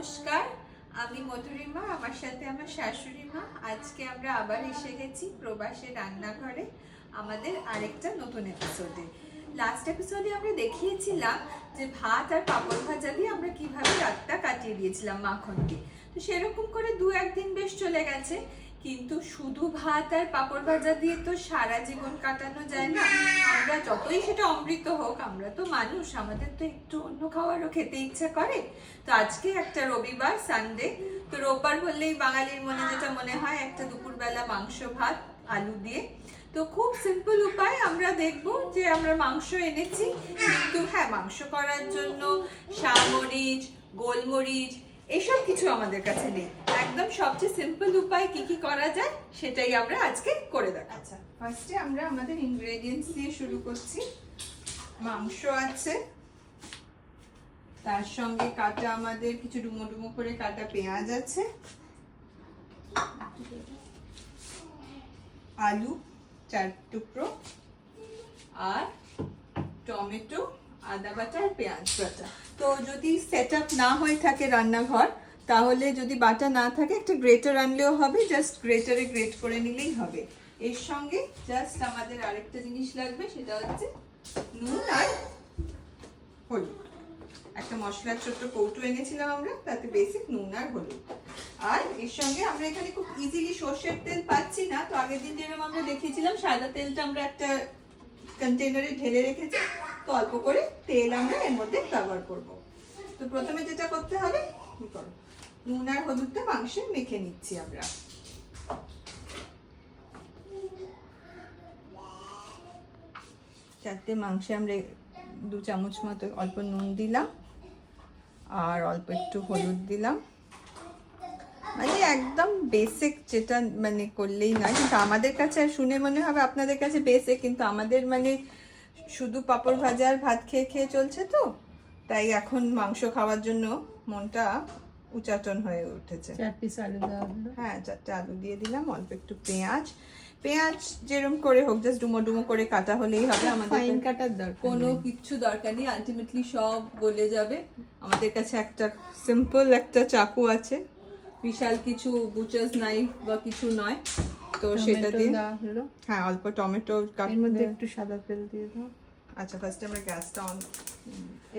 নমস্কার, আমি মধুরিমা, আমার সাথে আমার শাশুড়ি মা। আজকে আমরা আবার এসে গেছি প্রবাসের রান্নাঘরে আমাদের আরেকটা নতুন এপিসোডে। লাস্ট এপিসোডে আমরা দেখিয়েছিলাম যে ভাত আর পাঁপড় ভাজা দিয়ে আমরা কিভাবে রাতটা কাটিয়ে দিয়েছিলাম মাখন দিয়ে। তো সেরকম করে দু একদিন বেশ চলে গেছে, কিন্তু শুধু ভাত আর পাঁপড় ভাজা দিয়ে তো সারা জীবন কাটানো যায় না। আমরা যতই সেটা অমৃত হোক, আমরা তো মানুষ, আমাদের তো একটু অন্য খাবারও খেতে ইচ্ছা করে। তো আজকে একটা রবিবার, সানডে, তো রোববার বললেই বাঙালির মনে যেটা মনে হয় একটা দুপুরবেলা মাংস ভাত আলু দিয়ে। তো খুব সিম্পল উপায় আমরা দেখব যে আমরা মাংস এনেছি, কিন্তু হ্যাঁ, মাংস করার জন্য শামরিচ, গোলমরিচ এসব কিছু আমাদের কাছে নেই। একদম সবচেয়ে সিম্পল উপায় কি কি করা যায় সেটাই আমরা আজকে করে দেখাবো। আচ্ছা, ফার্স্টে আমরা আমাদের ইনগ্রেডিয়েন্টস দিয়ে শুরু করছি। মাংস আছে, তার সঙ্গে কাটা আমাদের কিছু ডুমো ডুমো করে কাটা পেঁয়াজ আছে, আলু 4 টুকরো, আর টমেটো, আদা বাটা আর পেঁয়াজ বাটা। তো যদি সেটআপ না হয়ে থাকে রান্নাঘর, তাহলে যদি বাটা না থাকে একটা গ্রেটার আনলেও হবে, জাস্ট গ্রেটারে গ্রেট করে নিলেই হবে। এর সঙ্গে জাস্ট আমাদের আরেকটা জিনিস লাগবে, সেটা হচ্ছে নুন আর হলুদ। একটা মশলার ছোট্ট কৌটো এনেছিলাম আমরা, তাতে বেসিক নুন আর হলুদ। আর এর সঙ্গে আমরা এখানে খুব ইজিলি সর্ষের তেল পাচ্ছি না, তো আগের দিন যেরকম আমরা দেখিয়েছিলাম সাদা তেলটা আমরা একটা কন্টেনারে ঢেলে রেখেছি, তো অল্প করে তেল আমরা এর মধ্যে ব্যবহার করব। তো প্রথমে যেটা করতে হবে, নুন আর হলুদটা মাংসে মেখে নিচ্ছি আমরা। চারটে মাংসে আমরা 2 চামচ মতো অল্প নুন দিলাম, আর অল্প একটু হলুদ দিলাম। মানে একদম বেসিক যেটা মানে করলেই নয়, কিন্তু আমাদের কাছে শুনে মনে হবে আপনাদের কাছে বেসিক, কিন্তু আমাদের মানে শুধু পাঁপড় ভাজা আর ভাত খেয়ে খেয়ে চলছে, তো তাই এখন মাংস খাওয়ার জন্য মনটা উচাটন হয়ে উঠেছে। 4 পিস আলু দেওয়া হলো। হ্যাঁ, 4টে আলু দিয়ে দিলাম, অল্প একটু পেঁয়াজ। পেঁয়াজ যেরকম করে হোক, জাস্ট ডুমো ডুমো করে কাটা হলেই হবে, আমাদের ফাইন কাটার দরকার কোনো কিচ্ছু দরকার নেই, আলটিমেটলি সব গলে যাবে। আমাদের কাছে একটা সিম্পল একটা চাকু আছে, বিশাল কিছু বুচার্স নাইফ বা কিছু নয়, তো সেটা দিয়ে দেওয়া হলো। হ্যাঁ, অল্প টমেটো এর মধ্যে একটু সাদা তেল দিয়ে দাও। আচ্ছা, ফার্স্টে আমরা গ্যাসটা অন,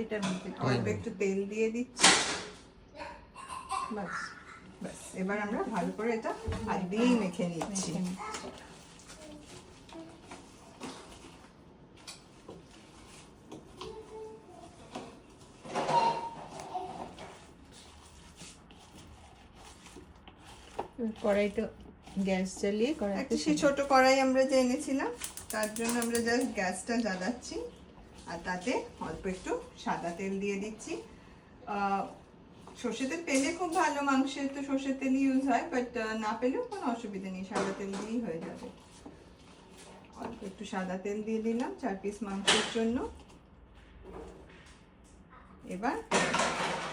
এটার মধ্যে অল্প একটু তেল দিয়ে দিচ্ছি। বাস ব্যাস, এবার আমরা ভালো করে এটা হাত দিয়েই মেখে নিচ্ছি। কড়াইটা গ্যাস জ্বালিয়ে একটা সেই ছোট কড়াই আমরা যে এনেছিলাম, তার জন্য আমরা জাস্ট গ্যাসটা জ্বালাচ্ছি, আর তাতে অল্প একটু সাদা তেল দিয়ে দিচ্ছি। সর্ষে তেল পেলে খুব ভালো, মাংসে তো সর্ষের তেলই ইউজ হয়, বাট না পেলেও কোনো অসুবিধা নেই, সাদা তেল দিয়েই হয়ে যাবে। অল্প একটু সাদা তেল দিয়ে দিলাম 4 পিস মাংসের জন্য। এবার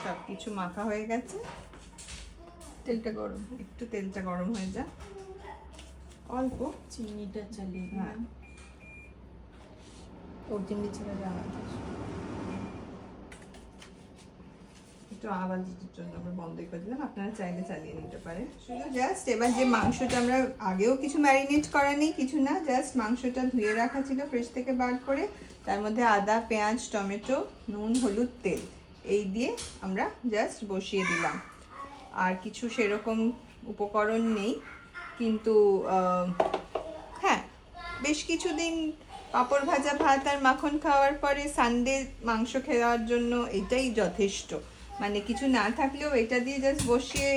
সব কিছু মাখা হয়ে গেছে, তেলটা গরম, একটু তেলটা গরম হয়ে যায়, অল্প চিনিটা চালিয়ে হ্যাঁ, ওর চিনি ছেড়ে দেওয়া একটু আওয়াজের জন্য আমরা বন্ধই করে দিলাম, আপনারা চাইলে চালিয়ে নিতে পারেন। শুধু জাস্ট এবার যে মাংসটা আমরা আগেও কিছু ম্যারিনেট করা নেই, কিছু না, জাস্ট মাংসটা ধুয়ে রাখা ছিল ফ্রিজ থেকে বার করে, তার মধ্যে আদা, পেঁয়াজ, টমেটো, নুন, হলুদ, তেল এই দিয়ে আমরা জাস্ট বসিয়ে দিলাম। আর কিছু সেরকম উপকরণ নেই, কিন্তু হ্যাঁ, বেশ কিছুদিন পাঁপড় ভাজা ভাত আর মাখন খাওয়ার পরে সানডে মাংস খাওয়ার জন্য এটাই যথেষ্ট। মানে কিছু না থাকলেও এটা দিয়ে জাস্ট বসিয়ে,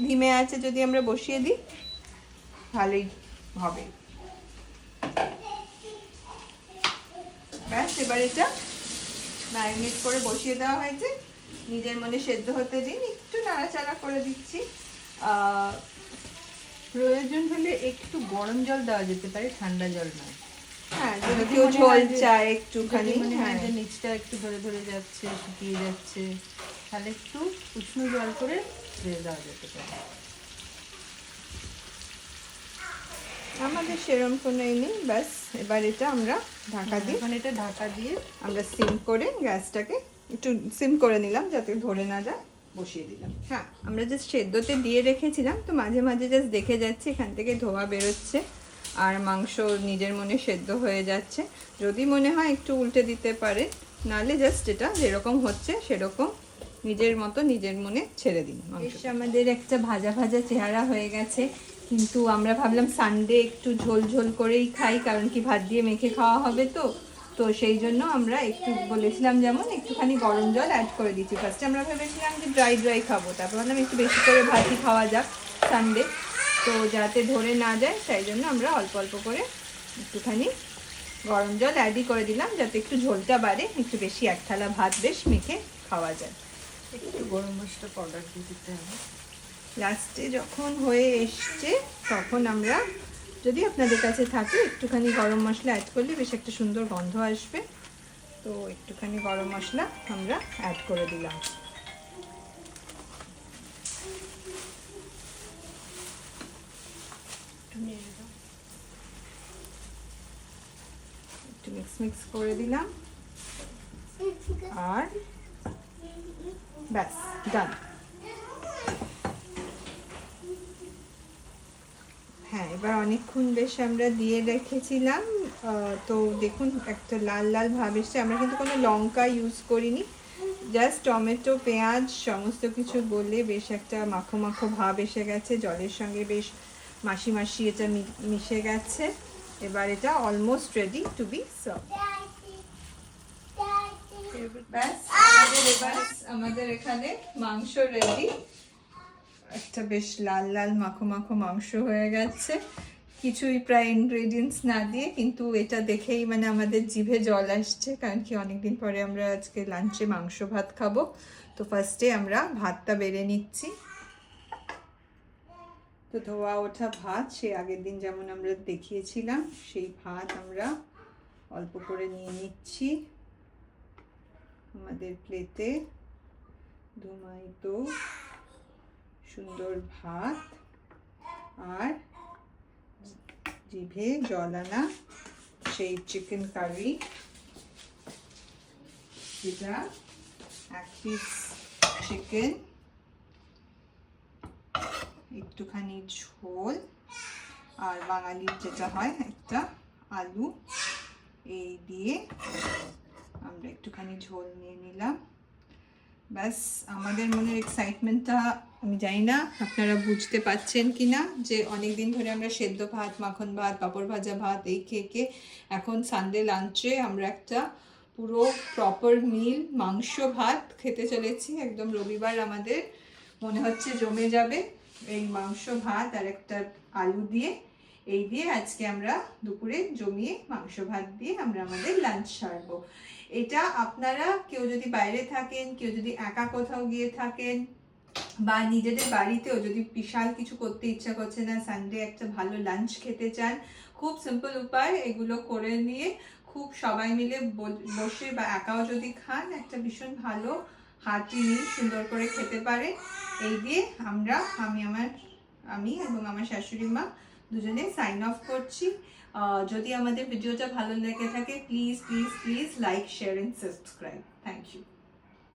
ধিমে আছে যদি আমরা বসিয়ে দিই, ভালোই হবে। ব্যাস, এবার এটা ম্যারিনেট করে বসিয়ে দেওয়া হয়েছে, নিজের মনে সেদ্ধ হতে দিন, একটু নাড়াচাড়া করে দিচ্ছি। প্রয়োজন হলে একটু গরম জল দেওয়া যেতে পারে, ঠান্ডা জল নয়। হ্যাঁ, যদি কেউ ঝোল চায় একটুখানি, হ্যাঁ, নিচটা একটু ধরে ধরে যাচ্ছে, শুকিয়ে যাচ্ছে, তাহলে একটু উষ্ণ জল করে দিয়ে দেওয়া যেতে পারে। আমাদের সেরকম কোনো নেই। ব্যাস, এবার এটা আমরা ঢাকা দিই। এখন এটা ঢাকা দিয়ে আমরা সিম করে গ্যাসটাকে একটু সিম করে নিলাম যাতে ধরে না যায়। বসিয়ে দিলাম। হ্যাঁ, আমরা জাস্ট সেদ্ধতে দিয়ে রেখেছিলাম, তো মাঝে মাঝে জাস্ট দেখে যাচ্ছি এখান থেকে ধোয়া বেরোচ্ছে আর মাংস নিজের মনে সেদ্ধ হয়ে যাচ্ছে। যদি মনে হয় একটু উল্টে দিতে পারে, নাহলে জাস্ট এটা যেরকম হচ্ছে সেরকম নিজের মতো নিজের মনে ছেড়ে দিন। বেশ আমাদের একটা ভাজা ভাজা চেহারা হয়ে গেছে, কিন্তু আমরা ভাবলাম সানডে একটু ঝোল ঝোল করেই খাই, কারণ কি ভাত দিয়ে মেখে খাওয়া হবে তো সেই জন্য আমরা একটু বলেছিলাম যেমন একটুখানি গরম জল অ্যাড করে দিচ্ছি। ফার্স্টে আমরা ভেবেছিলাম যে ড্রাই খাবো, তারপর ভাবলাম একটু বেশি করে ভাতই খাওয়া যাক সানডে, তো যাতে ধরে না যায় তাই জন্য আমরা অল্প অল্প করে একটুখানি গরম জল অ্যাডই করে দিলাম, যাতে একটু ঝোলটা বাড়ে, একটু বেশি এক থালা ভাত বেশ মেখে খাওয়া যায়। একটু গরম মশলা পাউডার দিয়ে দিতে হবে। লাস্টে যখন হয়ে এসছে তখন আমরা, যদি আপনাদের কাছে থাকে, একটুখানি গরম মশলা অ্যাড করলে বেশ একটা সুন্দর গন্ধ আসবে, তো একটুখানি গরম মশলা আমরা অ্যাড করে দিলাম। একটু মিক্স করে দিলাম আর ব্যাস ডান। হ্যাঁ, এবার অনেকক্ষণ বেশ আমরা দিয়ে রেখেছিলাম, তো দেখুন একটা লাল লাল ভাব এসছে। আমরা কিন্তু কোনো লঙ্কা ইউজ করিনি, জাস্ট টমেটো পেঁয়াজ সমস্ত কিছু বলে বেশ একটা মাখো মাখো ভাব এসে গেছে, জলের সঙ্গে বেশ মাসি মাসি এটা মিশে গেছে। এবার এটা almost ready to B serve. ব্যাস আমাদের এখানে মাংস রেডি, একটা বেশ লাল লাল মাখো মাখো মাংস হয়ে গেছে, কিছুই প্রায় ইনগ্রেডিয়েন্টস না দিয়ে, কিন্তু এটা দেখেই মানে আমাদের জিভে জল আসছে, কারণ কি অনেকদিন পরে আমরা আজকে লাঞ্চে মাংস ভাত খাবো। তো ফার্স্টে আমরা ভাতটা বেড়ে নিচ্ছি। তো ধোয়া ওঠা ভাত, সেই আগের দিন যেমন আমরা দেখিয়েছিলাম সেই ভাত আমরা অল্প করে নিয়ে নিচ্ছি আমাদের প্লেটে। ধুমায়িত সুন্দর ভাত আর জিভে জল আনা সেই চিকেন কারি, যেটা এক পিস চিকেন, একটুখানি ঝোল, আর বাঙালির যেটা হয় একটা আলু, এই দিয়ে আমরা একটুখানি ঝোল নিয়ে নিলাম। ব্যাস আমাদের মনের এক্সাইটমেন্টটা আমি জানি না আপনারা বুঝতে পারছেন কি না, যে অনেক দিন ধরে আমরা সেদ্ধ ভাত, মাখন ভাত, পাঁপড় ভাজা ভাত এই খেয়ে এখন সানডে লাঞ্চে আমরা একটা পুরো প্রপার মিল মাংস ভাত খেতে চলেছি। একদম রবিবার আমাদের মনে হচ্ছে জমে যাবে এই মাংস ভাত আর একটা আলু দিয়ে। এই দিয়ে আজকে আমরা দুপুরে জমিয়ে মাংস ভাত দিয়ে আমরা আমাদের লাঞ্চ সারবো। এটা আপনারা কেউ যদি বাইরে থাকেন, কেউ যদি একা কোথাও গিয়ে থাকেন, বা নিজেদের বাড়িতেও যদি বিশাল কিছু করতে ইচ্ছা করছে না, সানডে একটা ভালো লাঞ্চ খেতে চান, খুব সিম্পল উপায়, এগুলো করে নিয়ে খুব সবাই মিলে বসে বা একাও যদি খান, একটা ভীষণ ভালো হার্টি মিল সুন্দর করে খেতে পারে। এই দিয়ে আমি এবং আমার শাশুড়ি মা দুজনে সাইন অফ করছি। যদি আমাদের ভিডিওটা ভালো লেগে থাকে, please please please like, share and subscribe. Thank you.